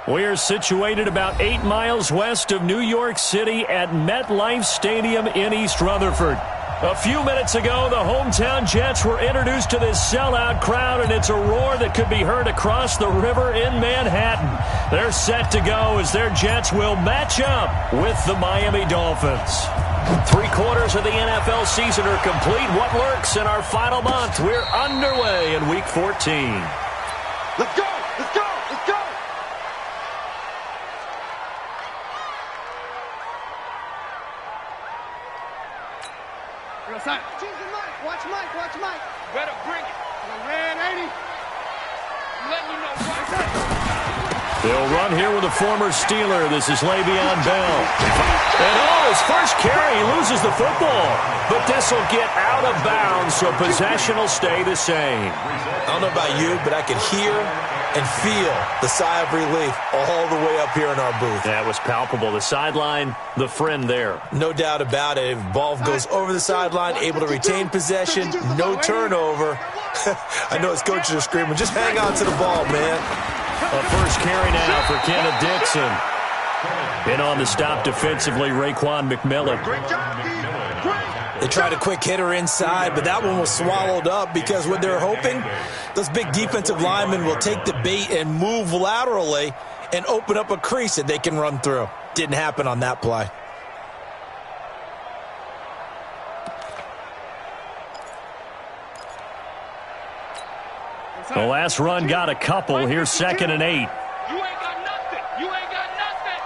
We are situated about 8 miles west of New York City at MetLife Stadium in East Rutherford. A few minutes ago, the hometown Jets were introduced to this sellout crowd, and it's a roar that could be heard across the river in Manhattan. They're set to go as their Jets will match up with the Miami Dolphins. 3/4 of the NFL season are complete. What lurks in our final month? We're underway in Week 14. Let's go! Let's go! Let's go! Watch Mike, watch Mike. Better bring it. Man, 80. Let me know right. They'll run here with a former Steeler. This is Le'Veon Bell. And his first carry, he loses the football. But this will get out of bounds, so possession will stay the same. I don't know about you, but I could hear and feel the sigh of relief all the way up here in our booth. That was palpable. The sideline, the friend there. No doubt about it. If ball goes over the sideline, able to retain possession, no turnover. I know his coaches are screaming, just hang on to the ball, man. A first carry now for Kenneth Dixon. And on the stop defensively, Raekwon McMillan. They tried a quick hitter inside, but that one was swallowed up because what they're hoping, those big defensive linemen will take the bait and move laterally and open up a crease that they can run through. Didn't happen on that play. The last run got a couple. Here's 2nd and 8. You ain't got nothing. You ain't got nothing.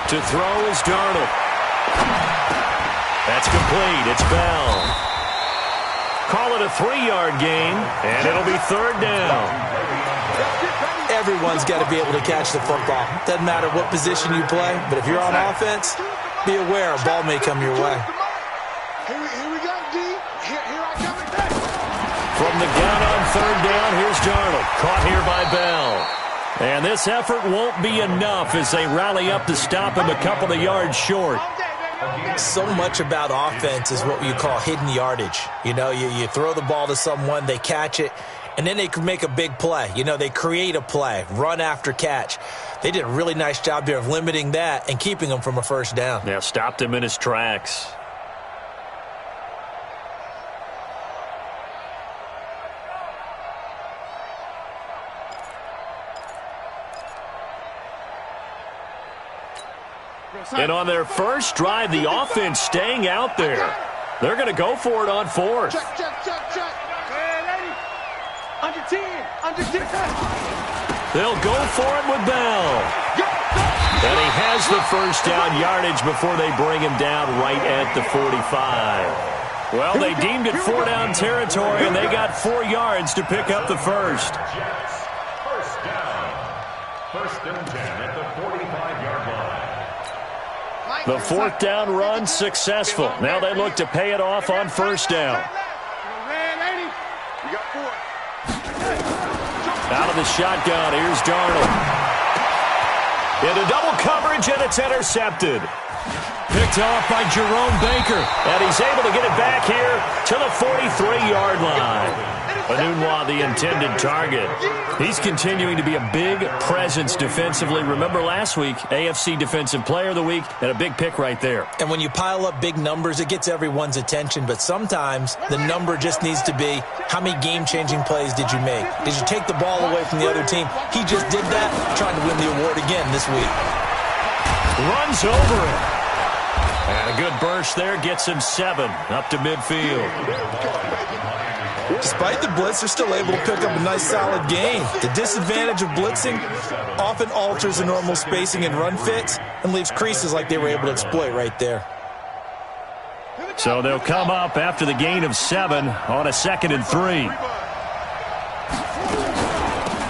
To throw is Darnold. That's complete. It's Bell. Call it a 3-yard gain, and it'll be 3rd down. Everyone's got to be able to catch the football. Doesn't matter what position you play, but if you're on offense, be aware a ball may come your way. Here we go, D. Here I come again. From the gun on 3rd down, here's Darnold. Caught here by Bell. And this effort won't be enough as they rally up to stop him a couple of yards short. So much about offense is what you call hidden yardage. You know, you throw the ball to someone, they catch it, and then they can make a big play. You know, they create a play, run after catch. They did a really nice job here of limiting that and keeping him from a first down. Yeah, stopped him in his tracks. And on their first drive, the offense staying out there. They're going to go for it on 4th. Check. Man, 80. Under 10. Under 10. They'll go for it with Bell. And he has the first down yardage before they bring him down right at the 45. Well, they deemed it 4-down territory, and they got 4 yards to pick up the first. First down. 1st and 10 at the 45-yard line. The 4th down run successful. Now they look to pay it off on 1st down. Man, 80. We got 4. Out of the shotgun, here's Darnold. Into double coverage, and it's intercepted. Picked off by Jerome Baker. And he's able to get it back here to the 43-yard line. Anunwa, the intended target. He's continuing to be a big presence defensively. Remember last week, AFC Defensive Player of the Week, and a big pick right there. And when you pile up big numbers, it gets everyone's attention. But sometimes the number just needs to be, how many game-changing plays did you make? Did you take the ball away from the other team? He just did that, trying to win the award again this week. Runs over it. And a good burst there gets him 7 up to midfield. Despite the blitz, they're still able to pick up a nice solid gain. The disadvantage of blitzing often alters the normal spacing and run fits and leaves creases like they were able to exploit right there. So they'll come up after the gain of 7 on a 2nd and 3.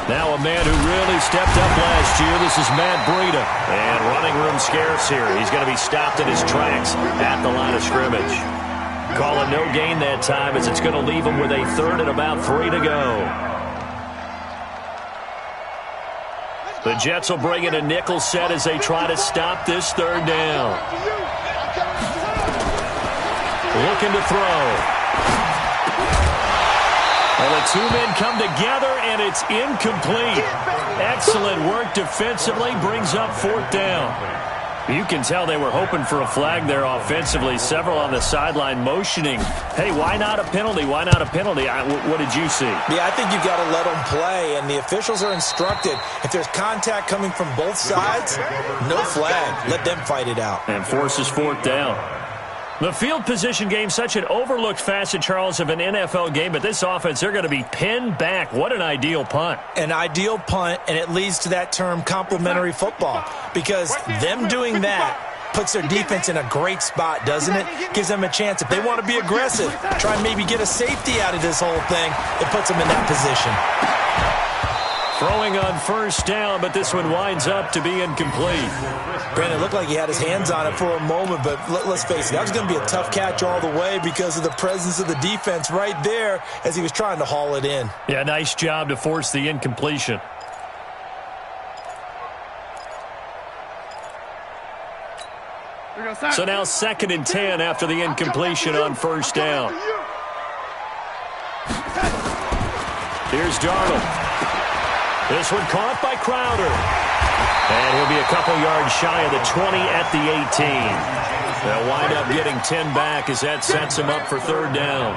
Now a man who really stepped up last year. This is Matt Breida. And running room scarce here. He's going to be stopped in his tracks at the line of scrimmage. Call it no gain that time as it's going to leave him with a 3rd and about 3 to go. The Jets will bring in a nickel set as they try to stop this 3rd down. Looking to throw. Well, the two men come together, and it's incomplete. Excellent work defensively, brings up 4th down. You can tell they were hoping for a flag there offensively. Several on the sideline motioning, hey, why not a penalty? Why not a penalty? What did you see? Yeah, I think you've got to let them play, and the officials are instructed. If there's contact coming from both sides, no flag. Let them fight it out. And forces 4th down. The field position game, such an overlooked facet, Charles, of an NFL game, but this offense, they're going to be pinned back. What an ideal punt. An ideal punt, and it leads to that term complementary football, because them doing that puts their defense in a great spot, doesn't it? Gives them a chance. If they want to be aggressive, try and maybe get a safety out of this whole thing, it puts them in that position. Throwing on 1st down, but this one winds up to be incomplete. Brandon, it looked like he had his hands on it for a moment, but let's face it, that was going to be a tough catch all the way because of the presence of the defense right there as he was trying to haul it in. Yeah, nice job to force the incompletion. So now 2nd and 10 after the incompletion on 1st down. Here's Darnold. This one caught by Crowder. And he'll be a couple yards shy of the 20 at the 18. They'll wind up getting 10 back as that sets him up for 3rd down.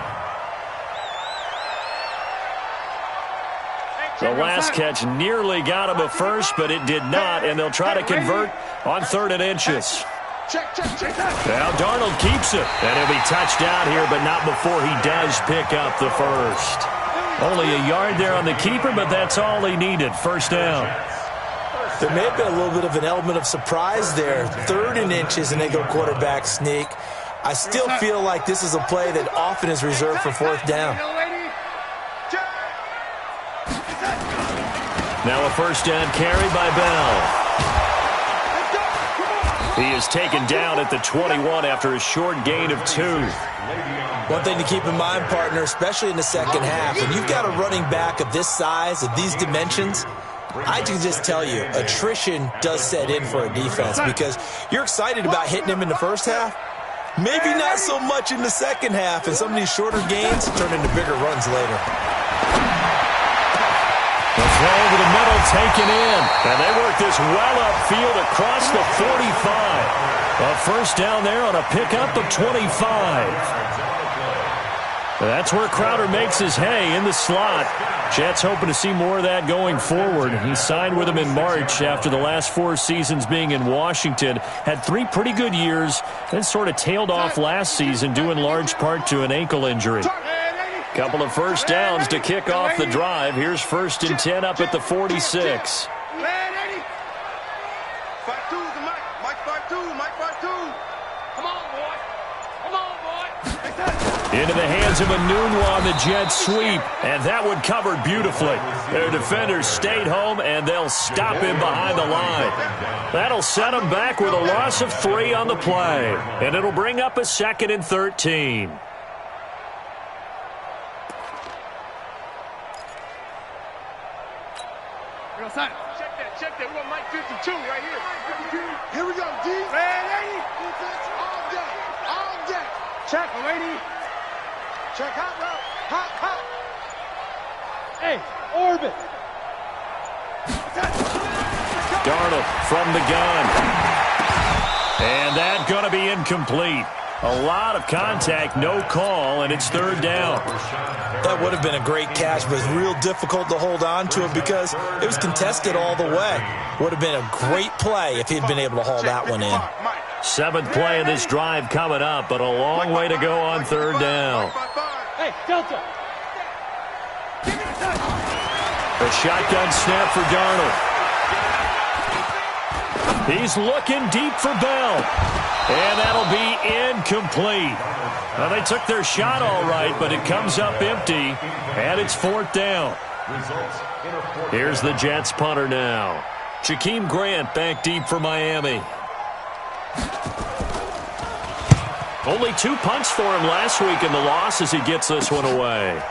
The last catch nearly got him a first, but it did not, and they'll try to convert on 3rd and inches. Now Darnold keeps it, and he'll be touched out here, but not before he does pick up the first. Only a yard there on the keeper, but that's all he needed. 1st down. There may have been a little bit of an element of surprise there. 3rd and inches, and they go quarterback sneak. I still feel like this is a play that often is reserved for 4th down. Now a 1st down carry by Bell. He is taken down at the 21 after a short gain of 2. One thing to keep in mind, partner, especially in the second half, when you've got a running back of this size, of these dimensions, I can just tell you, attrition does set in for a defense because you're excited about hitting him in the first half. Maybe not so much in the second half, and some of these shorter gains turn into bigger runs later. The throw over the middle taken in, and they work this well upfield across the 45. A 1st down there on a pickup of 25. That's where Crowder makes his hay in the slot. Jets hoping to see more of that going forward. He signed with them in March after the last 4 seasons being in Washington. Had 3 pretty good years, then sort of tailed off last season due in large part to an ankle injury. Couple of 1st downs to kick off the drive. Here's 1st and 10 up at the 46. Into the hands of Enunwa on the jet sweep, and that one covered beautifully. Their defenders stayed home, and they'll stop him behind the line. That'll set him back with a loss of 3 on the play, and it'll bring up a 2nd and 13. Check that. We got Mike 52 right here. Here we go, D. Ready? All day. All day. Check, lady. Check hot route. Hot. Hey, orbit. Darnold from the gun. And that's going to be incomplete. A lot of contact, no call, and it's 3rd down. That would have been a great catch, but it's real difficult to hold on to it because it was contested all the way. Would have been a great play if he'd been able to haul that one in. 7th play of this drive coming up, but a long way to go on 3rd down. Hey, Delta. A shotgun snap for Darnold. He's looking deep for Bell. And that'll be incomplete. Well, they took their shot all right, but it comes up empty, and it's 4th down. Here's the Jets punter now. Jakeem Grant back deep for Miami. Only 2 punts for him last week in the loss as he gets this one away.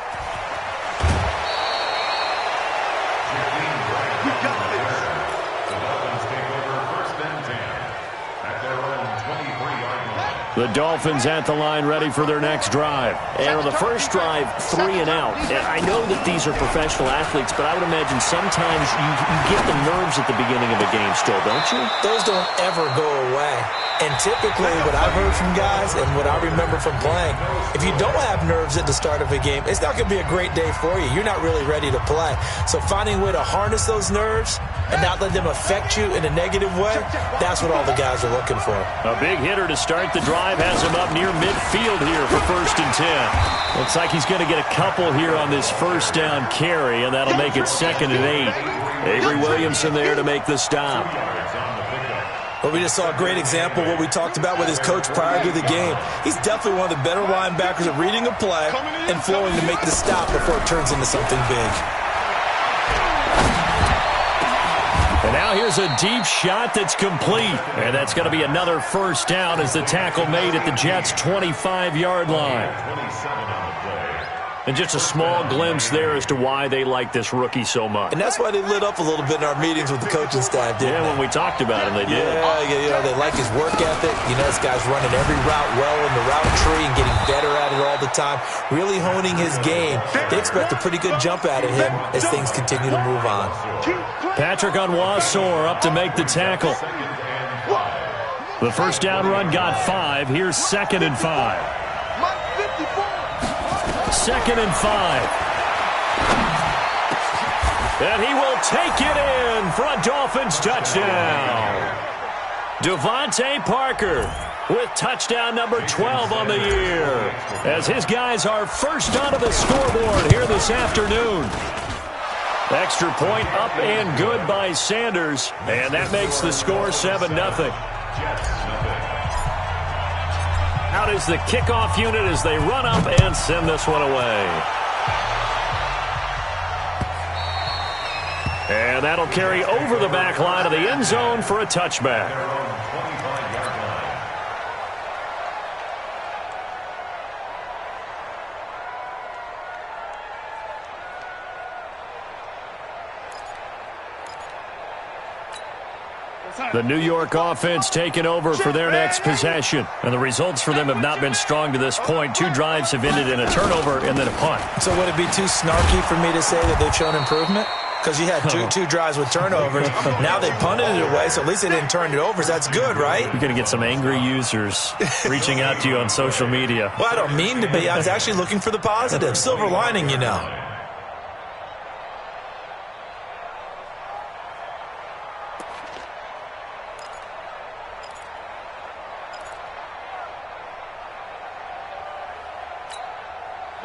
The Dolphins at the line ready for their next drive. And on the first drive, 3 and out. And I know that these are professional athletes, but I would imagine sometimes you get the nerves at the beginning of a game still, don't you? Those don't ever go away. And typically what I've heard from guys and what I remember from playing, if you don't have nerves at the start of a game, it's not going to be a great day for you. You're not really ready to play. So finding a way to harness those nerves and not let them affect you in a negative way, that's what all the guys are looking for. A big hitter to start the drive has him up near midfield here for 1st and 10. Looks like he's going to get a couple here on this first down carry, and that'll make it 2nd and 8. Avery Williamson there to make the stop. Well, we just saw a great example of what we talked about with his coach prior to the game. He's definitely one of the better linebackers at reading a play and flowing to make the stop before it turns into something big. And now here's a deep shot that's complete. And that's going to be another first down as the tackle made at the Jets' 25-yard line. And just a small glimpse there as to why they like this rookie so much. And that's why they lit up a little bit in our meetings with the coaching staff, didn't they? When we talked about him, they did. Yeah, they like his work ethic. This guy's running every route well in the route tree and getting better at it all the time, really honing his game. They expect a pretty good jump out of him as things continue to move on. Patrick Onwuasor up to make the tackle. The first down run got 5. Here's 2nd and 5. 2nd and 5. And he will take it in for a Dolphins touchdown. Devontae Parker with touchdown number 12 on the year, as his guys are first onto the scoreboard here this afternoon. Extra point up and good by Sanders, and that makes the score 7-0. Out is the kickoff unit as they run up and send this one away. And that'll carry over the back line of the end zone for a touchback. The New York offense taking over for their next possession. And the results for them have not been strong to this point. 2 drives have ended in a turnover and then a punt. So would it be too snarky for me to say that they've shown improvement? Because you had two drives with turnovers. Now they punted it away, so at least they didn't turn it over. So that's good, right? You're going to get some angry users reaching out to you on social media. Well, I don't mean to be. I was actually looking for the positive. Silver lining,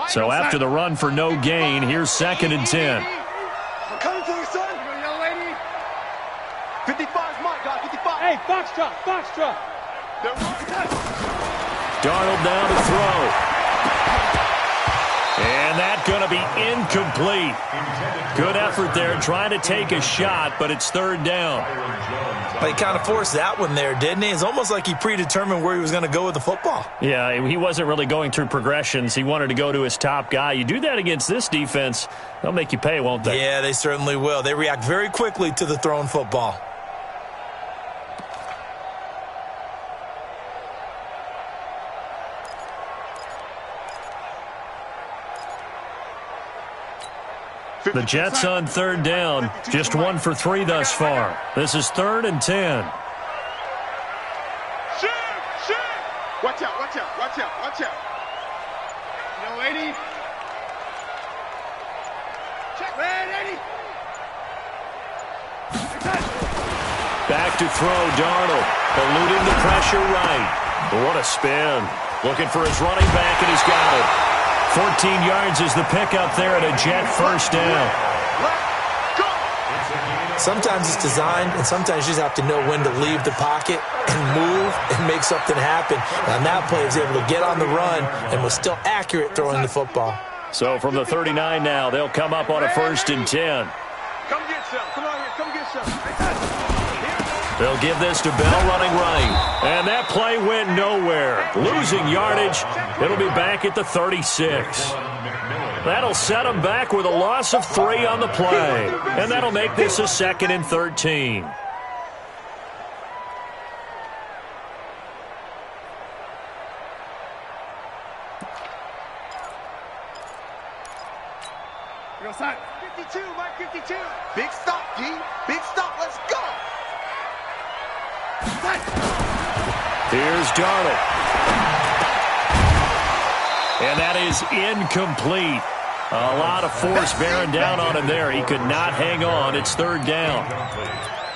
So after the run for no gain, here's 2nd and 10. I'm coming to you, son. Young lady. 55's mine, guys. 55. Hey, Foxtrot. Darnold now to throw. And that's going to be incomplete. Good effort there trying to take a shot, but it's 3rd down. Well, he kind of forced that one there, didn't he? It's almost like he predetermined where he was going to go with the football. Yeah, he wasn't really going through progressions. He wanted to go to his top guy. You do that against this defense, they'll make you pay, won't they? Yeah, they certainly will. They react very quickly to the thrown football. The Jets on 3rd down, just 1 for 3 thus far. This is 3rd and 10. Shoot! Watch out. Young lady. Check, ready. Back to throw, Darnold. Eluding the pressure right. What a spin. Looking for his running back, and he's got it. 14 yards is the pickup there at a Jet first down. Sometimes it's designed, and sometimes you just have to know when to leave the pocket and move and make something happen. And on that play, he was able to get on the run and was still accurate throwing the football. So from the 39 now, they'll come up on a 1st and 10. Come get some. Come on here. Come get some. They'll give this to Bell running right. And that play went nowhere. Losing yardage. It'll be back at the 36. That'll set them back with a loss of 3 on the play. And that'll make this a 2nd and 13. 52, Mike 52. Big stop, D. Big stop. Let's go. Here's Darnold. And that is incomplete. A lot of force bearing down on him there. He could not hang on. It's third down.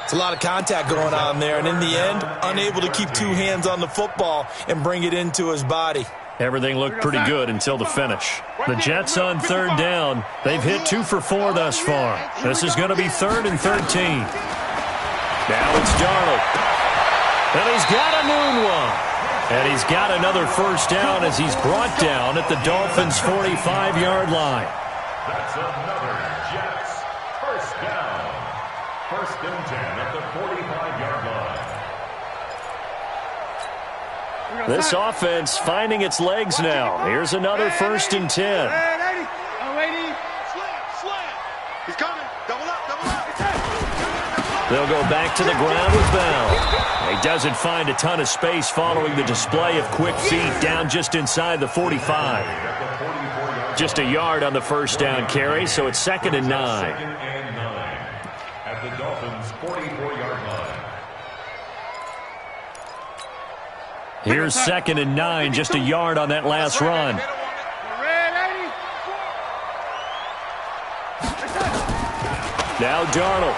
It's a lot of contact going on there, and in the end, unable to keep two hands on the football and bring it into his body. Everything looked pretty good until the finish. The Jets on third down. They've hit 2 for 4 thus far. This is going to be 3rd and 13. Now it's Darnold. And he's got a noon one. And he's got another first down as he's brought down at the Dolphins' 45-yard line. That's another Jets first down. 1st and 10 at the 45-yard line. This offense finding its legs now. Here's another 1st and 10. He's coming. Double up. They'll go back to the ground with Bell. He doesn't find a ton of space following the display of quick feet down just inside the 45. Just a yard on the first down carry, so it's 2nd and 9. 2nd and 9 at the Dolphins' 44-yard line. Here's 2nd and 9, just a yard on that last run. Now Darnold.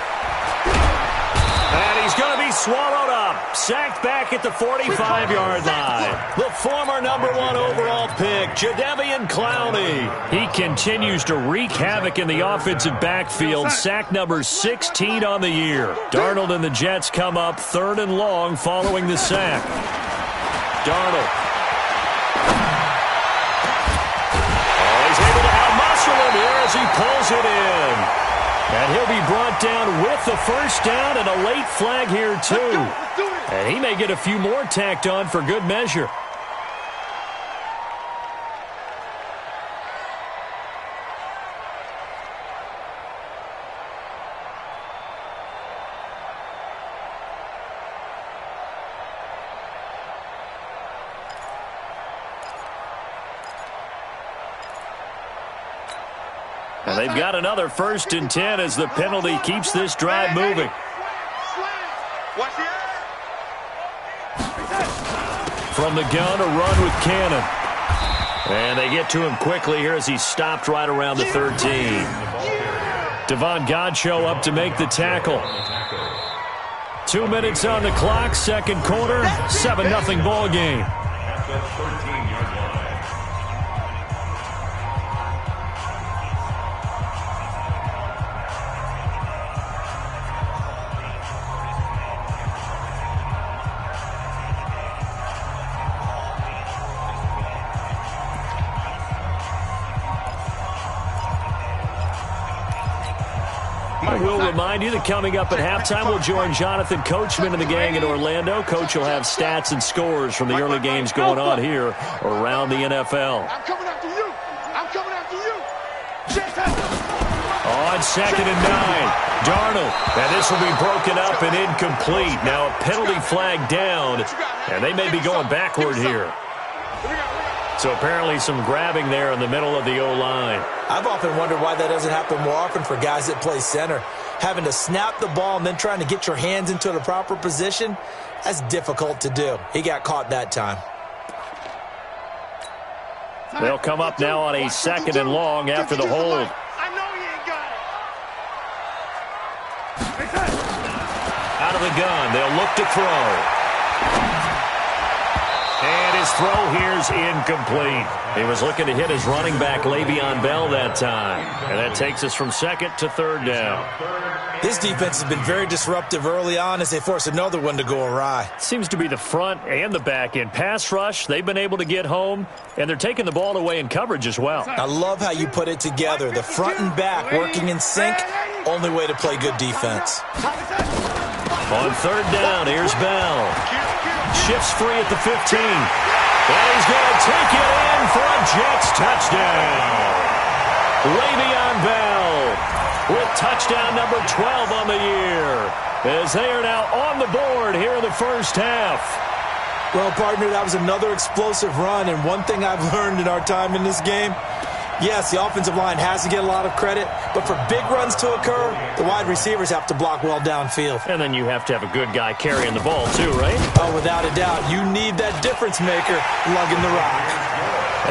And he's going to be swallowed up. Sacked back at the 45-yard line. The former #1 overall pick, Jadeveon Clowney. He continues to wreak havoc in the offensive backfield. Sack number 16 on the year. Darnold and the Jets come up 3rd and long following the sack. Darnold. Oh, he's able to outmuscle him here as he pulls it in. And he'll be brought down with the first down and a late flag here, too. And he may get a few more tacked on for good measure. And they've got another 1st and 10 as the penalty keeps this drive moving. From the gun, a run with Cannon. And they get to him quickly here as he's stopped right around the 13. Devon Godchaux up to make the tackle. 2 minutes on the clock, 2nd quarter, 7-0 ball game. At the 13-yard line. I will remind you that coming up at halftime, we'll join Jonathan Coachman and the gang in Orlando. Coach will have stats and scores from the early games going on here around the NFL. I'm coming after you. I'm coming after you. On 2nd and 9, Darnold. And this will be broken up and incomplete. Now a penalty flag down, and they may be going backward here. So apparently some grabbing there in the middle of the O-line. I've often wondered why that doesn't happen more often for guys that play center. Having to snap the ball and then trying to get your hands into the proper position, that's difficult to do. He got caught that time. They'll come up now on a 2nd and long after the hold. I know you ain't got it. Out of the gun, they'll look to throw. And his throw here's incomplete. He was looking to hit his running back, Le'Veon Bell, that time. And that takes us from 2nd to 3rd down. This defense has been very disruptive early on as they force another one to go awry. Seems to be the front and the back end. Pass rush, they've been able to get home, and they're taking the ball away in coverage as well. I love how you put it together. The front and back working in sync, only way to play good defense. On 3rd down, here's Bell. Shifts free at the 15. And he's going to take it in for a Jets touchdown. Le'Veon Bell with touchdown number 12 on the year, as they are now on the board here in the first half. Well, partner, that was another explosive run, and one thing I've learned in our time in this game, Yes, the offensive line has to get a lot of credit, but for big runs to occur, the wide receivers have to block well downfield. And then you have to have a good guy carrying the ball too, right? Oh, without a doubt. You need that difference maker lugging the rock.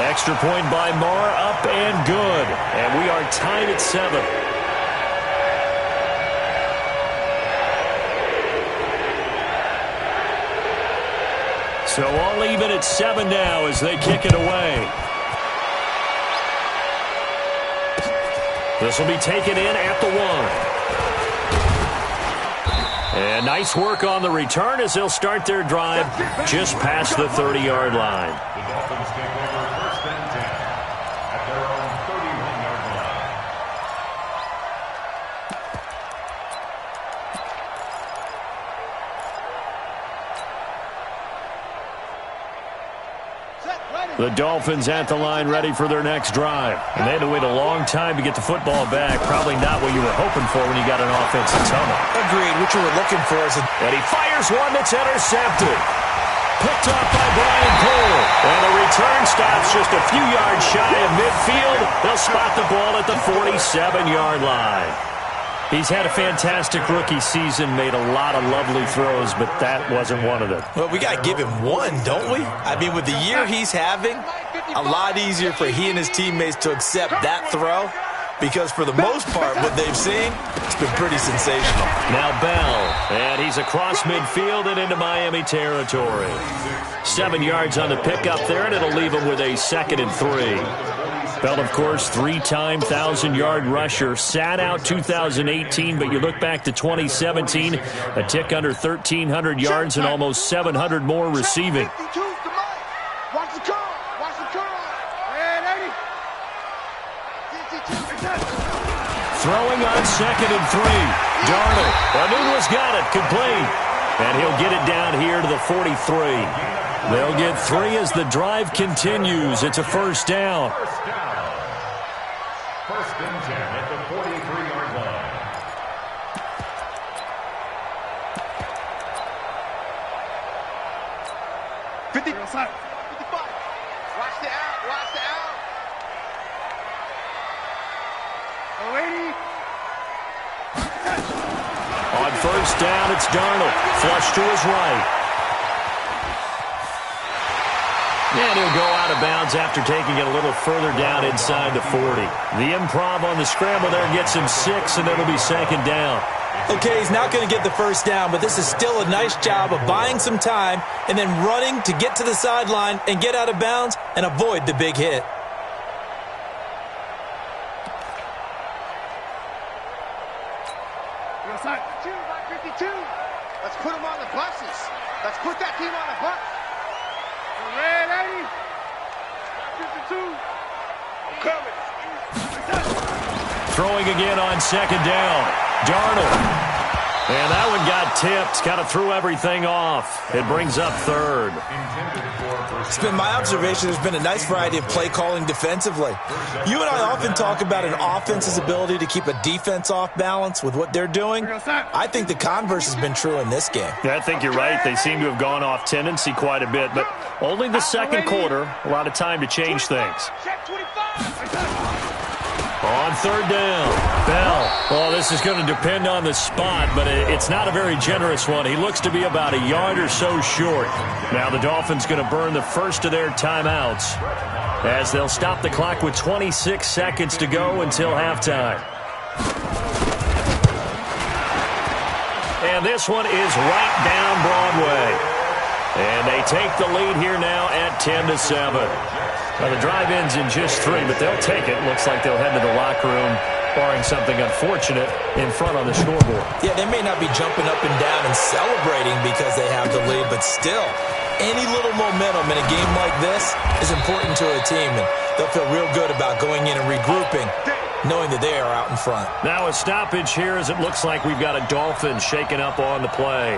Extra point by Marr, up and good. And we are tied at 7. So all even at 7 now as they kick it away. This will be taken in at the 1. And nice work on the return as they'll start their drive just past the 30-yard line. The Dolphins take over 1st and 10 at their own 31-yard line. The Dolphins at the line ready for their next drive. And they had to wait a long time to get the football back. Probably not what you were hoping for when you got an offensive tunnel. Agreed. What you were looking for is And he fires one that's intercepted. Picked off by Brian Poole. And the return stops just a few yards shy of midfield. They'll spot the ball at the 47-yard line. He's had a fantastic rookie season, made a lot of lovely throws, but that wasn't one of them. Well, we got to give him one, don't we? I mean, with the year he's having, a lot easier for he and his teammates to accept that throw because for the most part, what they've seen, it's been pretty sensational. Now Bell, and he's across midfield and into Miami territory. 7 yards on the pickup there, and it'll leave him with a 2nd and 3. Bell, of course, 3-time 1,000-yard rusher. Sat out 2018, but you look back to 2017, a tick under 1,300 yards and almost 700 more receiving. Watch the curl. Watch the curl. Hey, Throwing on 2nd and 3. Darnold. Anuno's got it. Complete. And he'll get it down here to the 43. They'll get 3 as the drive continues. It's a 1st down. 1st and 10 at the 43-yard line. Watch the out. Watch the out. On 1st down, it's Darnold. Flush to his right. And he'll go out of bounds after taking it a little further down inside the 40. The improv on the scramble there gets him 6, and it'll be 2nd down. Okay, he's not going to get the 1st down, but this is still a nice job of buying some time and then running to get to the sideline and get out of bounds and avoid the big hit. Let's put him on the buses. Let's put that team on the bus. Red 80. 52. I'm coming. Throwing again on 2nd down. Darnold. And that one got tipped. Kind of threw everything off. It brings up 3rd. It's been my observation there's been a nice variety of play calling defensively. You and I often talk about an offense's ability to keep a defense off balance with what they're doing. I think the converse has been true in this game. Yeah, I think you're right. They seem to have gone off tendency quite a bit, but only the 2nd quarter. A lot of time to change things. Check 25. On 3rd down, Bell. Well, this is going to depend on the spot, but it's not a very generous one. He looks to be about a yard or so short. Now the Dolphins going to burn the first of their timeouts as they'll stop the clock with 26 seconds to go until halftime. And this one is right down Broadway. And they take the lead here now at 10-7. Well, the drive ends in just 3, but they'll take it. Looks like they'll head to the locker room, barring something unfortunate in front on the scoreboard. Yeah, they may not be jumping up and down and celebrating because they have the lead, but still, any little momentum in a game like this is important to a team, and they'll feel real good about going in and regrouping, knowing that they are out in front. Now a stoppage here as it looks like we've got a Dolphins shaking up on the play.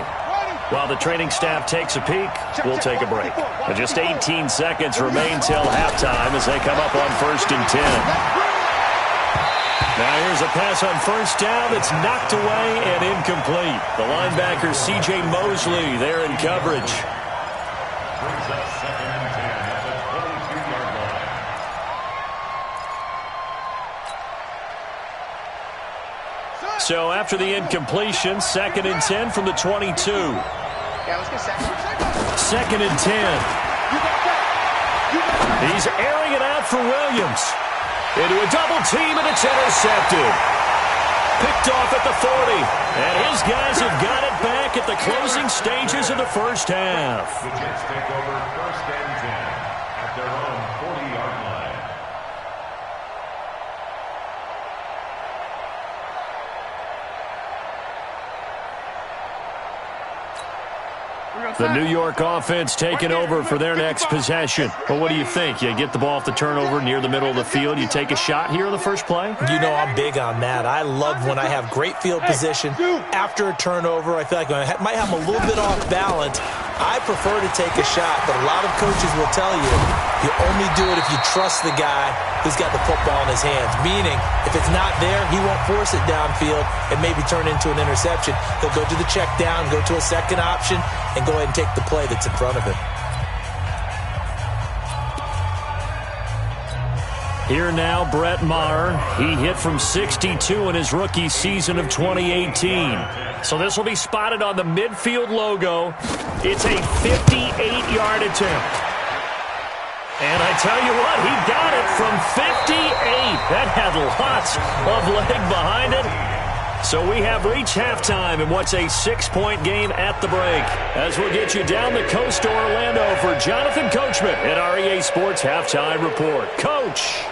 While the training staff takes a peek, we'll take a break. And just 18 seconds remain till halftime as they come up on 1st and 10. Now here's a pass on 1st down that's knocked away and incomplete. The linebacker C.J. Mosley there in coverage. Brings up 2nd and 10 at the 22-yard line. So after the incompletion, 2nd and 10 from the 22. Yeah, let's get second. 2nd and 10. He's airing it out for Williams. Into a double team, and it's intercepted. Picked off at the 40. And his guys have got it back at the closing stages of the first half. The Jets take over 1st and 10 at their own 40-yard line. The New York offense taking over for their next possession. But what do you think? You get the ball off the turnover near the middle of the field. You take a shot here in the first play? You know I'm big on that. I love when I have great field position after a turnover. I feel like I might have them a little bit off balance. I prefer to take a shot, but a lot of coaches will tell you only do it if you trust the guy who's got the football in his hands. Meaning, if it's not there, he won't force it downfield and maybe turn into an interception. He'll go to the check down, go to a second option, and go ahead and take the play that's in front of him. Here now, Brett Maher. He hit from 62 in his rookie season of 2018. So this will be spotted on the midfield logo. It's a 58-yard attempt. And I tell you what, he got it from 58. That had lots of leg behind it. So we have reached halftime in what's a 6-point game at the break. As we'll get you down the coast to Orlando for Jonathan Coachman at our EA Sports Halftime Report. Coach!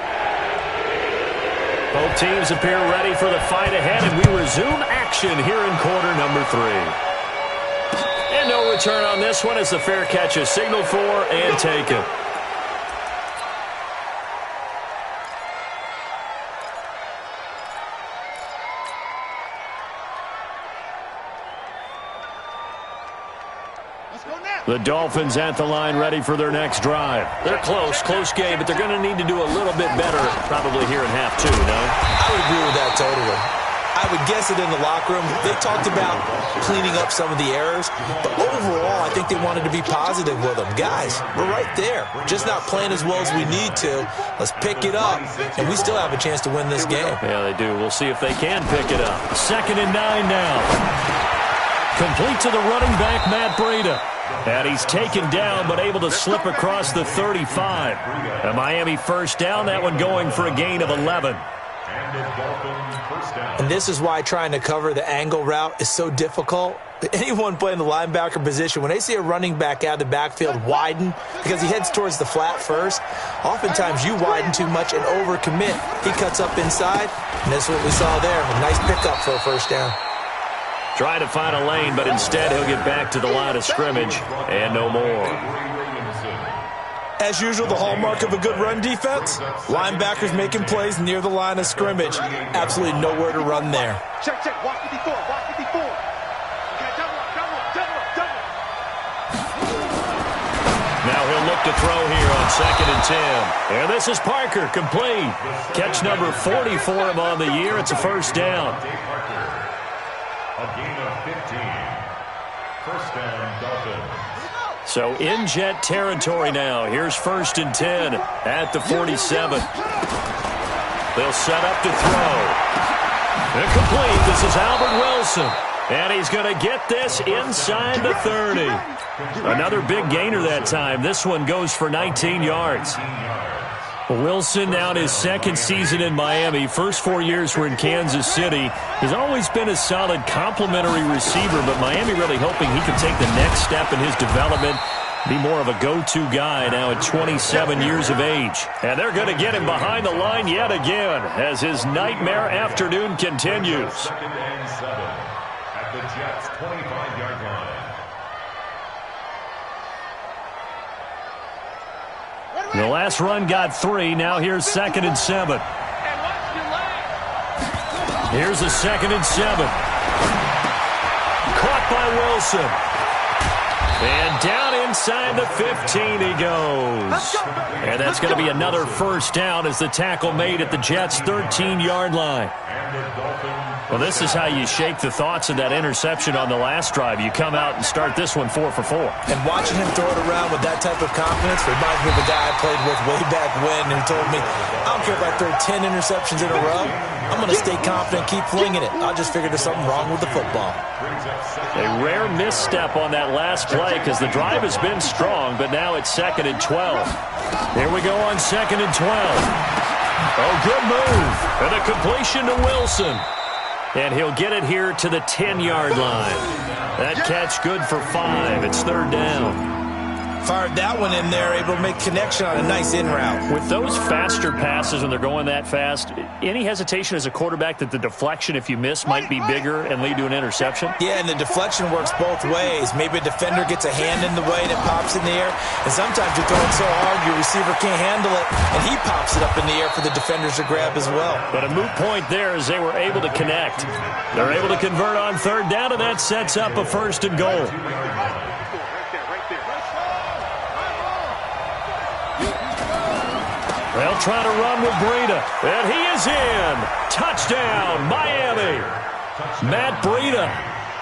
Both teams appear ready for the fight ahead, and we resume action here in quarter number 3. And no return on this one as the fair catch is signaled for and taken. The Dolphins at the line ready for their next drive. They're close game, but they're going to need to do a little bit better probably here in half 2, no? I would agree with that totally. I would guess it in the locker room. They talked about cleaning up some of the errors, but overall, I think they wanted to be positive with them. Guys, we're right there. Just not playing as well as we need to. Let's pick it up, and we still have a chance to win this game. Yeah, they do. We'll see if they can pick it up. 2nd and 9 now. Complete to the running back, Matt Breida. And he's taken down, but able to slip across the 35. A Miami first down, that one going for a gain of 11. And this is why trying to cover the angle route is so difficult. Anyone playing the linebacker position, when they see a running back out of the backfield widen, because he heads towards the flat first, oftentimes you widen too much and overcommit. He cuts up inside, and that's what we saw there. A nice pickup for a first down. Trying to find a lane, but instead he'll get back to the line of scrimmage and no more. As usual, the hallmark of a good run defense, linebackers making plays near the line of scrimmage. Absolutely nowhere to run there. Check, watch 54, watch 54. Okay, double. Now he'll look to throw here on 2nd and 10. And this is Parker, complete. Catch number 40 for him on the year. It's a first down. A gain of 15. First down, Dolphins. So in Jet territory now. Here's 1st and 10 at the 47. They'll set up to throw. Incomplete. This is Albert Wilson. And he's going to get this inside the 30. Another big gainer that time. This one goes for 19 yards. Wilson now in his 2nd season in Miami. First 4 years were in Kansas City. He's always been a solid complementary receiver, but Miami really hoping he could take the next step in his development, be more of a go-to guy now at 27 years of age. And they're going to get him behind the line yet again as his nightmare afternoon continues. 2nd and 7 at the Jets' 25-yard line. The last run got 3. Now here's 2nd and 7. Here's a 2nd and 7. Caught by Wilson. And down inside the 15 he goes. And that's going to be another first down as the tackle made at the Jets' 13-yard line. Well, this is how you shake the thoughts of that interception on the last drive. You come out and start this one 4 for 4. And watching him throw it around with that type of confidence reminds me of a guy I played with way back when who told me, I don't care if I throw 10 interceptions in a row. I'm going to stay confident, keep flinging it. I just figured there's something wrong with the football. A rare misstep on that last play because the drive has been strong, but now it's 2nd and 12. Here we go on 2nd and 12. Oh, good move. And a completion to Wilson. And he'll get it here to the 10-yard line. That catch good for 5. It's 3rd down. Fired that one in there, able to make connection on a nice in route. With those faster passes when they're going that fast, any hesitation as a quarterback that the deflection, if you miss, might be bigger and lead to an interception? Yeah, and the deflection works both ways. Maybe a defender gets a hand in the way and it pops in the air. And sometimes you're throwing so hard your receiver can't handle it, and he pops it up in the air for the defenders to grab as well. But a moot point there as they were able to connect. They're able to convert on 3rd down, and that sets up a 1st and goal. They'll try to run with Breida, and he is in. Touchdown, Miami. Matt Breida,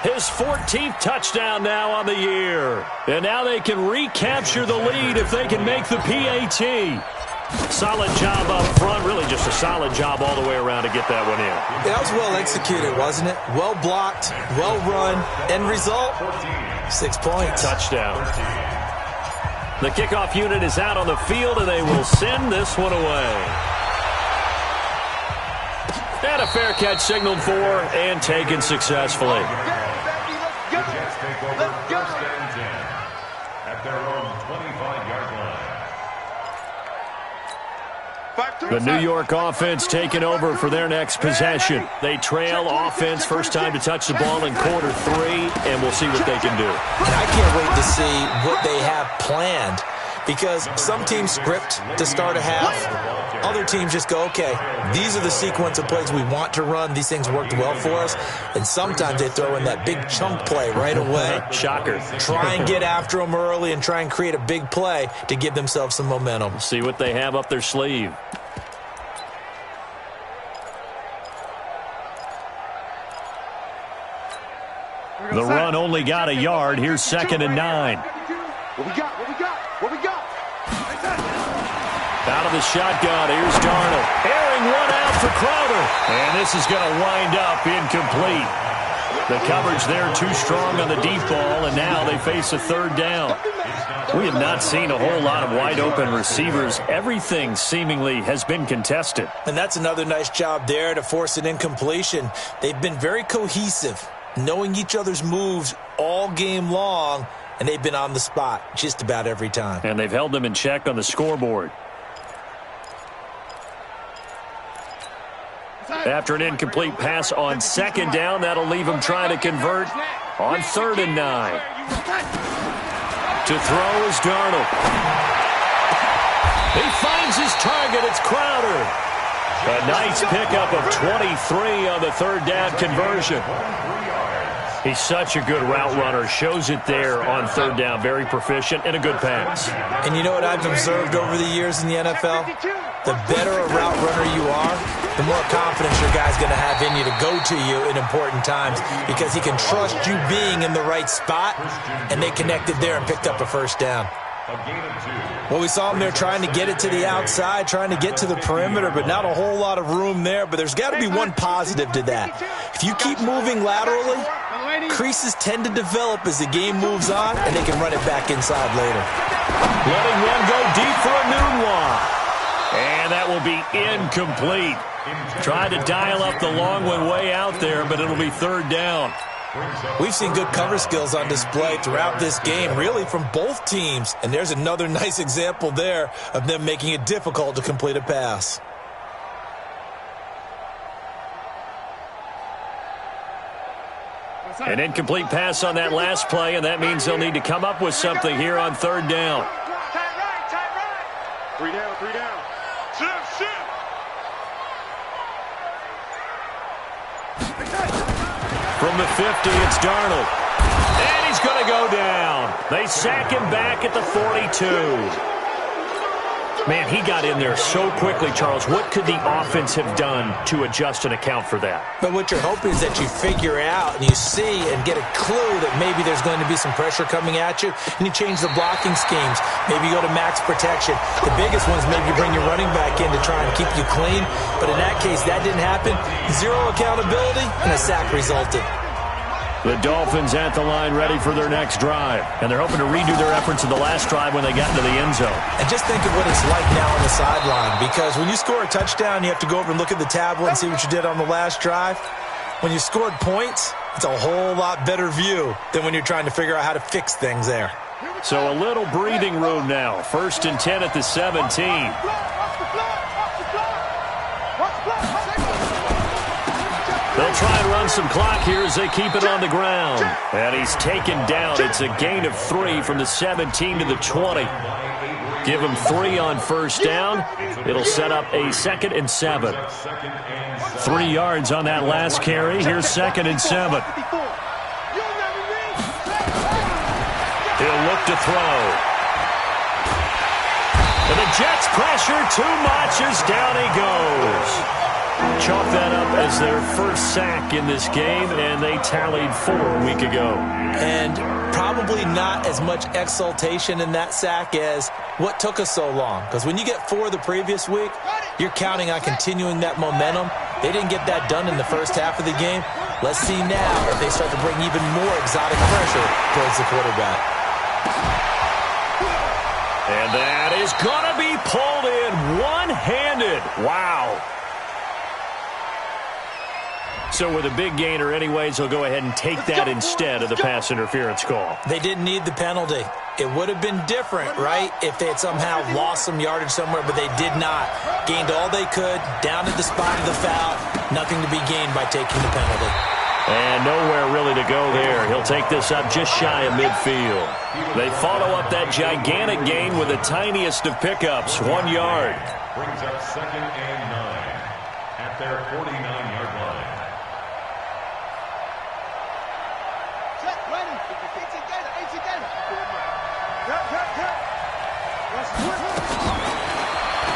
his 14th touchdown now on the year. And now they can recapture the lead if they can make the PAT. Solid job up front, really just a solid job all the way around to get that one in. That was well executed, wasn't it? Well blocked, well run. End result, 6 points. Touchdown. The kickoff unit is out on the field, and they will send this one away. And a fair catch signaled for and taken successfully. The Jets take over 1st and 10 at their own 25-yard line. The New York offense taking over for their next possession. They trail offense, first time to touch the ball in quarter 3, and we'll see what they can do. I can't wait to see what they have planned, because some teams script to start a half. Other teams just go, okay, these are the sequence of plays we want to run. These things worked well for us. And sometimes they throw in that big chunk play right away. Shocker. Try and get after them early and try and create a big play to give themselves some momentum. See what they have up their sleeve. The run only got a yard. Here's 2nd and 9. What we got? What we got? What we got? Out of the shotgun, here's Darnold. Airing one out for Crowder. And this is going to wind up incomplete. The coverage there too strong on the deep ball, and now they face a 3rd down. We have not seen a whole lot of wide-open receivers. Everything seemingly has been contested. And that's another nice job there to force an incompletion. They've been very cohesive, knowing each other's moves all game long, and they've been on the spot just about every time. And they've held them in check on the scoreboard. After an incomplete pass on 2nd down, that'll leave him trying to convert on 3rd and 9. To throw is Darnold. He finds his target. It's Crowder. A nice pickup of 23 on the 3rd down conversion. He's such a good route runner. Shows it there on 3rd down. Very proficient and a good pass. And you know what I've observed over the years in the NFL? The better a route runner you are, the more confidence your guy's going to have in you to go to you in important times, because he can trust you being in the right spot, and they connected there and picked up a 1st down. Well, we saw him there trying to get it to the outside, trying to get to the perimeter, but not a whole lot of room there. But there's got to be one positive to that. If you keep moving laterally, creases tend to develop as the game moves on, and they can run it back inside later. Letting one go deep for a noon one. And that will be incomplete. Tried to dial up the long one way out there, but it'll be 3rd down. We've seen good cover skills on display throughout this game, really from both teams. And there's another nice example there of them making it difficult to complete a pass. An incomplete pass on that last play, and that means they'll need to come up with something here on 3rd down. Three down, 3 down. From the 50, it's Darnold. And he's going to go down. They sack him back at the 42. Man, he got in there so quickly, Charles. What could the offense have done to adjust and account for that? But what you're hoping is that you figure out and you see and get a clue that maybe there's going to be some pressure coming at you, and you change the blocking schemes. Maybe you go to max protection. The biggest one is maybe you bring your running back in to try and keep you clean. But in that case, that didn't happen. Zero accountability, and a sack resulted. The Dolphins at the line ready for their next drive. And they're hoping to redo their efforts in the last drive when they got into the end zone. And just think of what it's like now on the sideline. Because when you score a touchdown, you have to go over and look at the tablet and see what you did on the last drive. When you scored points, it's a whole lot better view than when you're trying to figure out how to fix things there. So a little breathing room now. 1st and 10 at the 17. They'll try and run some clock here as they keep it on the ground. And he's taken down. It's a gain of 3 from the 17 to the 20. Give him 3 on 1st down. It'll set up a 2nd and 7. 3 yards on that last carry. Here's 2nd and 7. He'll look to throw. And the Jets pressure too much as down he goes. Chalk that up as their first sack in this game, and they tallied 4 a week ago. And probably not as much exultation in that sack as what took us so long. Because when you get 4 the previous week, you're counting on continuing that momentum. They didn't get that done in the first half of the game. Let's see now if they start to bring even more exotic pressure towards the quarterback. And that is going to be pulled in one-handed. Wow. So with a big gainer anyways, they'll go ahead and take that instead of the pass interference call. They didn't need the penalty. It would have been different, right, if they had somehow lost some yardage somewhere, but they did not. Gained all they could, down at the spot of the foul. Nothing to be gained by taking the penalty. And nowhere really to go there. He'll take this up just shy of midfield. They follow up that gigantic gain with the tiniest of pickups, 1 yard. Brings up 2nd and 9 at their 49-yard line.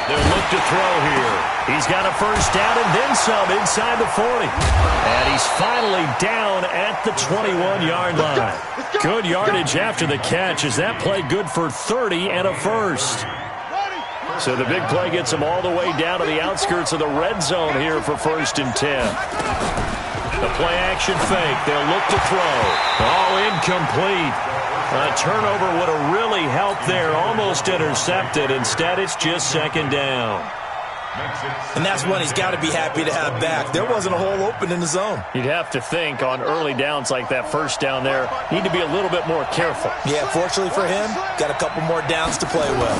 They'll look to throw here. He's got a 1st down and then some inside the 40. And he's finally down at the 21-yard line. Good yardage after the catch as that play good for 30 and a 1st. So the big play gets him all the way down to the outskirts of the red zone here for 1st and 10. The play action fake. They'll look to throw. Oh, incomplete. A turnover would have really helped there. Almost intercepted. Instead, it's just 2nd down. And that's one he's got to be happy to have back. There wasn't a hole open in the zone. You'd have to think on early downs like that 1st down there, need to be a little bit more careful. Yeah, fortunately for him, got a couple more downs to play with.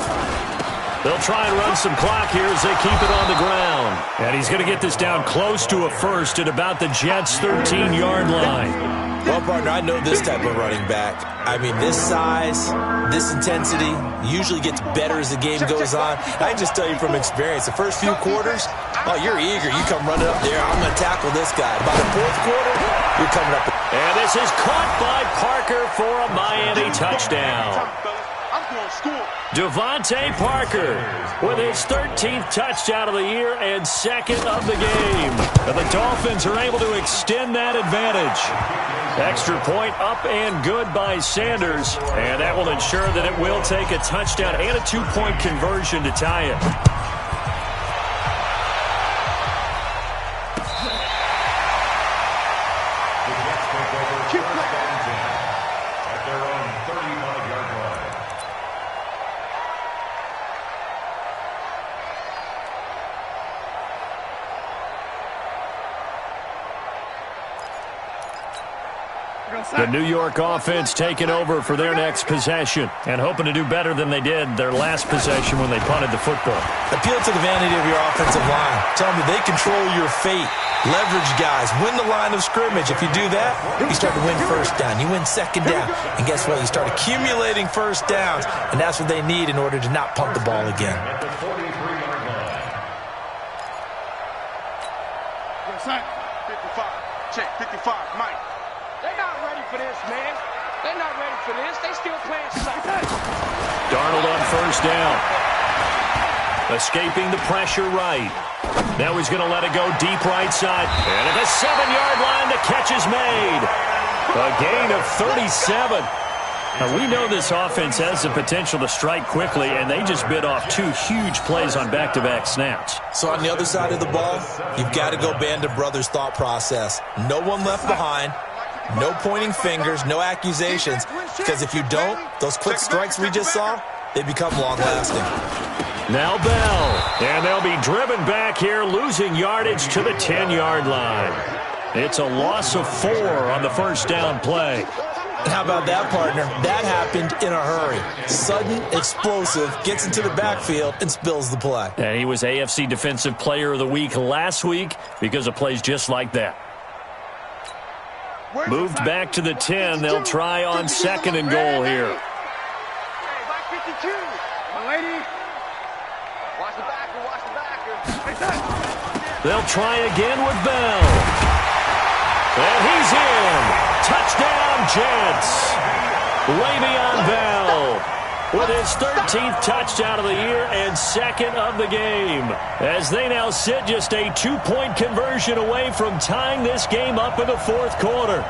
They'll try and run some clock here as they keep it on the ground. And he's going to get this down close to a 1st at about the Jets' 13-yard line. Well, partner, I know this type of running back. I mean, this size, this intensity usually gets better as the game goes on. I can just tell you from experience, the first few quarters, oh, you're eager. You come running up there. I'm going to tackle this guy. By the 4th quarter, you're coming up. And this is caught by Parker for a Miami touchdown. Devontae Parker with his 13th touchdown of the year and 2nd of the game. And the Dolphins are able to extend that advantage. Extra point up and good by Sanders. And that will ensure that it will take a touchdown and a 2-point conversion to tie it. At their own 35-yard line. The New York offense taking over for their next possession and hoping to do better than they did their last possession when they punted the football. Appeal to the vanity of your offensive line. Tell them they control your fate. Leverage guys. Win the line of scrimmage. If you do that, you start to win 1st down. You win 2nd down. And guess what? You start accumulating 1st downs, and that's what they need in order to not punt the ball again. At the 43-yard line. Son, 55. Check, 55. Mike. They're not ready for this, man. They're not ready for this. They still playing soccer. Darnold on first down. Escaping the pressure right. Now he's going to let it go deep right side. And at the 7-yard line, the catch is made. A gain of 37. Now, we know this offense has the potential to strike quickly, and they just bit off 2 huge plays on back-to-back snaps. So on the other side of the ball, you've got to go Band of Brothers thought process. No one left behind. No pointing fingers, no accusations, because if you don't, those quick strikes we just saw, they become long-lasting. Now Bell, and they'll be driven back here, losing yardage to the 10-yard line. It's a loss of 4 on the first down play. How about that, partner? That happened in a hurry. Sudden, explosive, gets into the backfield and spills the play. And he was AFC Defensive Player of the Week last week because of plays just like that. Moved back to the 10. They'll try on 2nd and goal here. Hey, by 52. My lady. Watch the backer, watch the backer. They'll try again with Bell. And he's in. Touchdown, Jets. Le'Veon Bell with his 13th touchdown of the year and 2nd of the game, as they now sit just a 2-point conversion away from tying this game up in the 4th quarter.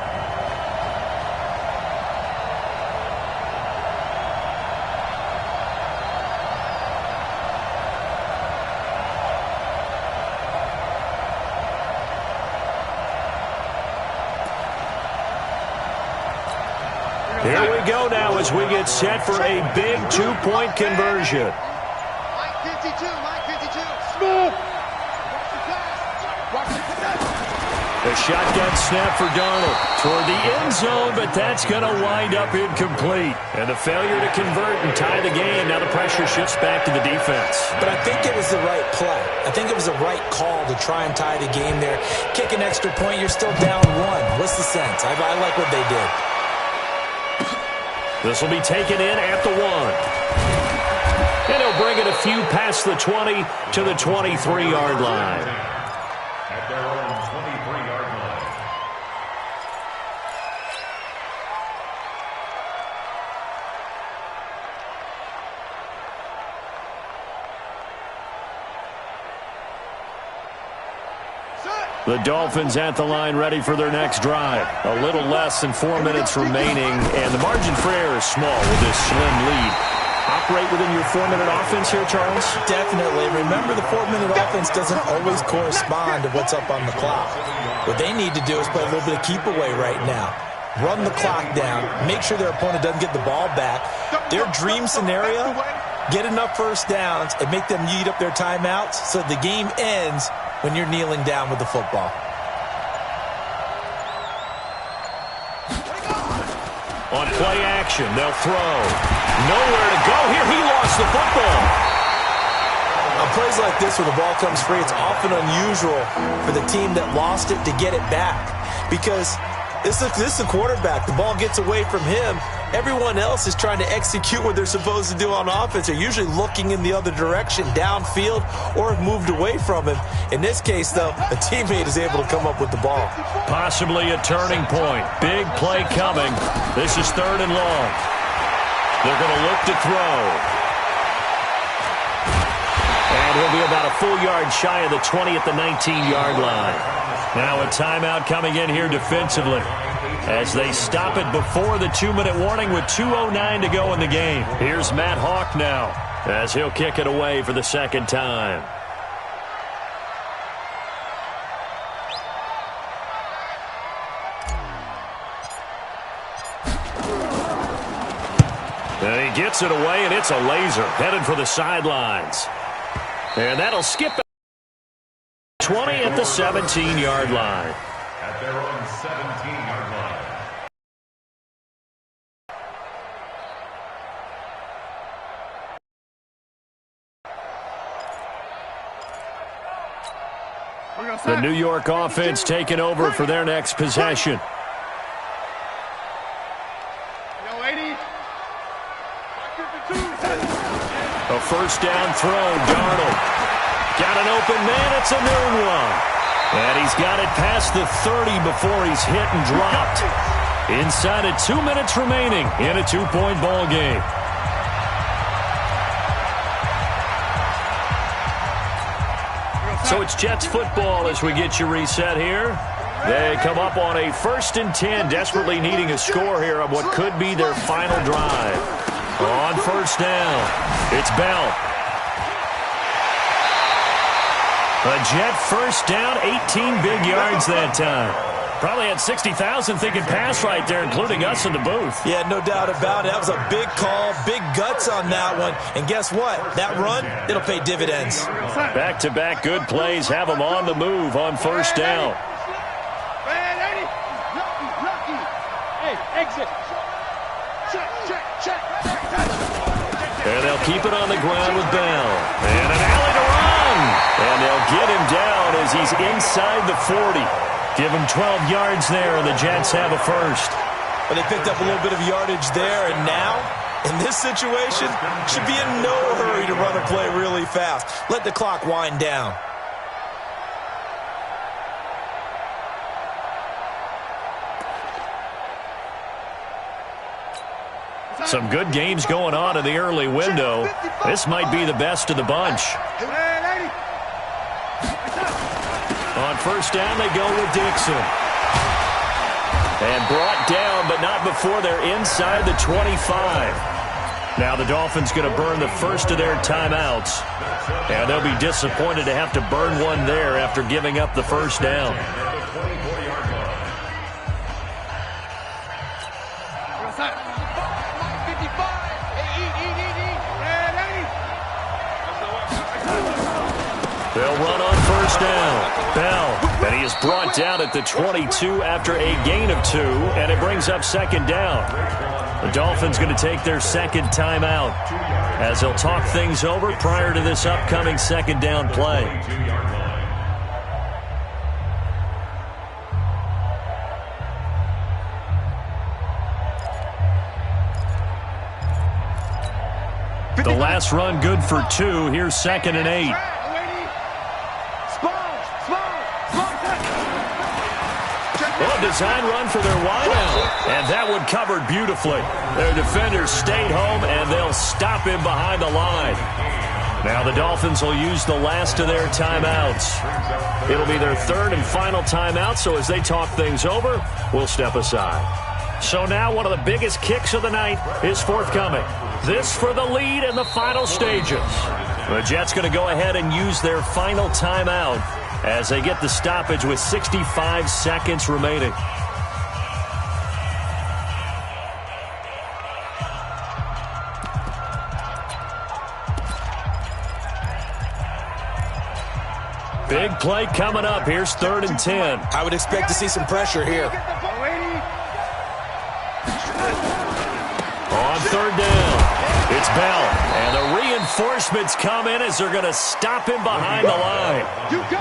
Here we go now as we get set for a big 2-point conversion. Mike 52, Mike 52. Smooth. Watch the pass. The shotgun snap for Darnold toward the end zone, but that's going to wind up incomplete. And the failure to convert and tie the game. Now the pressure shifts back to the defense. But I think it was the right play. I think it was the right call to try and tie the game there. Kick an extra point, you're still down 1. What's the sense? I like what they did. This will be taken in at the 1. And he'll bring it a few past the 20 to the 23-yard line. At their own 23-yard line. The Dolphins at the line, ready for their next drive. A little less than 4 minutes remaining, and the margin for error is small with this slim lead. Operate within your 4-minute offense here, Charles? Definitely. Remember, the 4-minute offense doesn't always correspond to what's up on the clock. What they need to do is play a little bit of keep away right now. Run the clock down. Make sure their opponent doesn't get the ball back. Their dream scenario, get enough first downs and make them eat up their timeouts so the game ends when you're kneeling down with the football. On play action, they'll throw. Nowhere to go here. He lost the football. On plays like this where the ball comes free, it's often unusual for the team that lost it to get it back. Because this is the quarterback. The ball gets away from him. Everyone else is trying to execute what they're supposed to do on offense. They're usually looking in the other direction, downfield, or have moved away from him. In this case, though, a teammate is able to come up with the ball. Possibly a turning point. Big play coming. This is 3rd and long. They're going to look to throw. And he'll be about a full yard shy of the 20 at the 19-yard line. Now a timeout coming in here defensively as they stop it before the 2-minute warning with 2:09 to go in the game. Here's Matt Hawk now as he'll kick it away for the 2nd time. And he gets it away, and it's a laser headed for the sidelines. And that'll skip 20 at the 17-yard line. At their own 17-yard line. The New York offense taking over for their next possession. A first down throw, Darnold. Got an open man, it's a noon one. And he's got it past the 30 before he's hit and dropped. Inside of 2 minutes remaining in a 2-point ball game. So it's Jets football as we get you reset here. They come up on a 1st and 10, desperately needing a score here on what could be their final drive. On 1st down, it's Bell. A Jet 1st down, 18 big yards that time. Probably had 60,000 thinking pass right there, including us in the booth. Yeah, no doubt about it. That was a big call, big guts on that one. And guess what? That run, it'll pay dividends. Back-to-back good plays have them on the move on 1st down. Hey, exit. Check. And they'll keep it on the ground with Bell. And an alley to run. And they'll get him down as he's inside the 40. Give him 12 yards there, and the Jets have a first. But they picked up a little bit of yardage there, and now, in this situation, should be in no hurry to run a play really fast. Let the clock wind down. Some good games going on in the early window. This might be the best of the bunch. On 1st down, they go with Dixon. And brought down, but not before they're inside the 25. Now the Dolphins going to burn the first of their timeouts. And they'll be disappointed to have to burn one there after giving up the 1st down. They'll run on 1st down. Bell, and he is brought down at the 22 after a gain of 2, and it brings up 2nd down. The Dolphins going to take their 2nd timeout as they'll talk things over prior to this upcoming 2nd down play. The last run good for 2. Here's 2nd and 8. Well, design run for their wideout, and that one covered beautifully. Their defenders stayed home, and they'll stop him behind the line. Now the Dolphins will use the last of their timeouts. It'll be their 3rd and final timeout, so as they talk things over, we'll step aside. So now one of the biggest kicks of the night is forthcoming. This for the lead in the final stages. The Jets going to go ahead and use their final timeout as they get the stoppage with 65 seconds remaining. Big play coming up. Here's 3rd and 10. I would expect to see some pressure here. On 3rd down, it's Bell. And the reinforcements come in as they're going to stop him behind the line.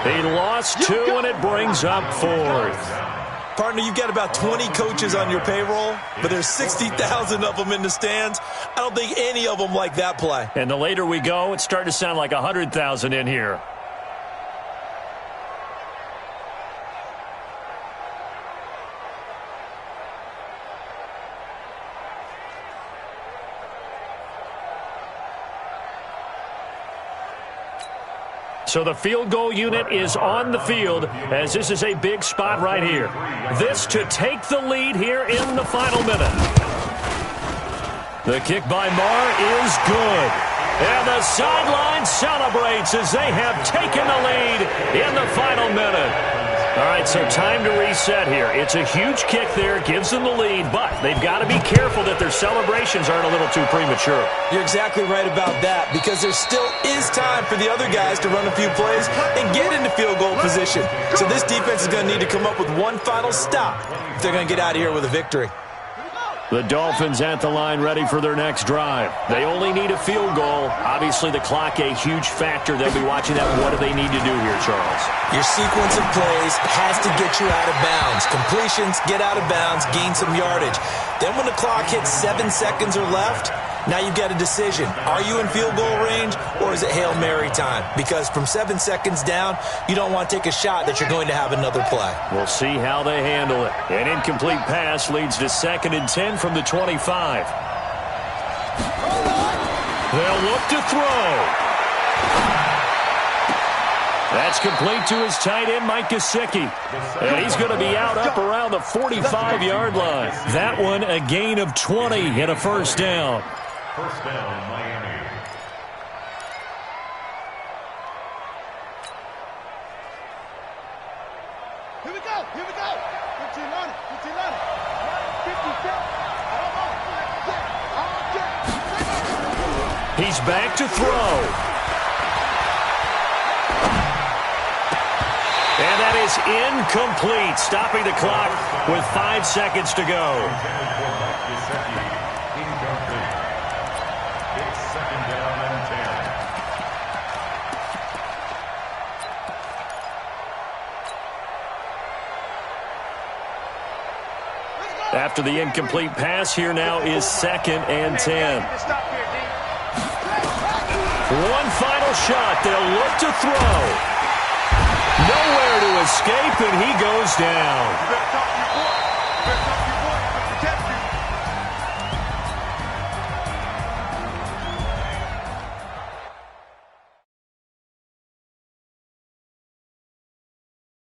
He lost 2, and it brings up 4th. Partner, you've got about 20 coaches on your payroll, but there's 60,000 of them in the stands. I don't think any of them like that play. And the later we go, it's starting to sound like 100,000 in here. So the field goal unit is on the field as this is a big spot right here. This to take the lead here in the final minute. The kick by Marr is good. And the sideline celebrates as they have taken the lead in the final minute. All right, so time to reset here. It's a huge kick there, gives them the lead, but they've got to be careful that their celebrations aren't a little too premature. You're exactly right about that, because there still is time for the other guys to run a few plays and get into field goal position. So this defense is going to need to come up with one final stop if they're going to get out of here with a victory. The Dolphins at the line ready for their next drive. They only need a field goal. Obviously, the clock a huge factor. They'll be watching that. What do they need to do here, Charles? Your sequence of plays has to get you out of bounds. Completions, get out of bounds, gain some yardage. Then when the clock hits 7 seconds or left, now you've got a decision. Are you in field goal range or is it Hail Mary time? Because from 7 seconds down, you don't want to take a shot that you're going to have another play. We'll see how they handle it. An incomplete pass leads to 2nd and 10 from the 25. They'll look to throw. That's complete to his tight end, Mike Gesicki. And he's going to be out up around the 45-yard line. That one a gain of 20 and a first down. First down, Miami. Here we go. 15 on it. 50 cents. He's back to throw. And that is incomplete, stopping the clock with 5 seconds to go. It's 2nd down and 10. After the incomplete pass, here now is 2nd and 10. One final shot. They'll look to throw. Nowhere to escape, and he goes down.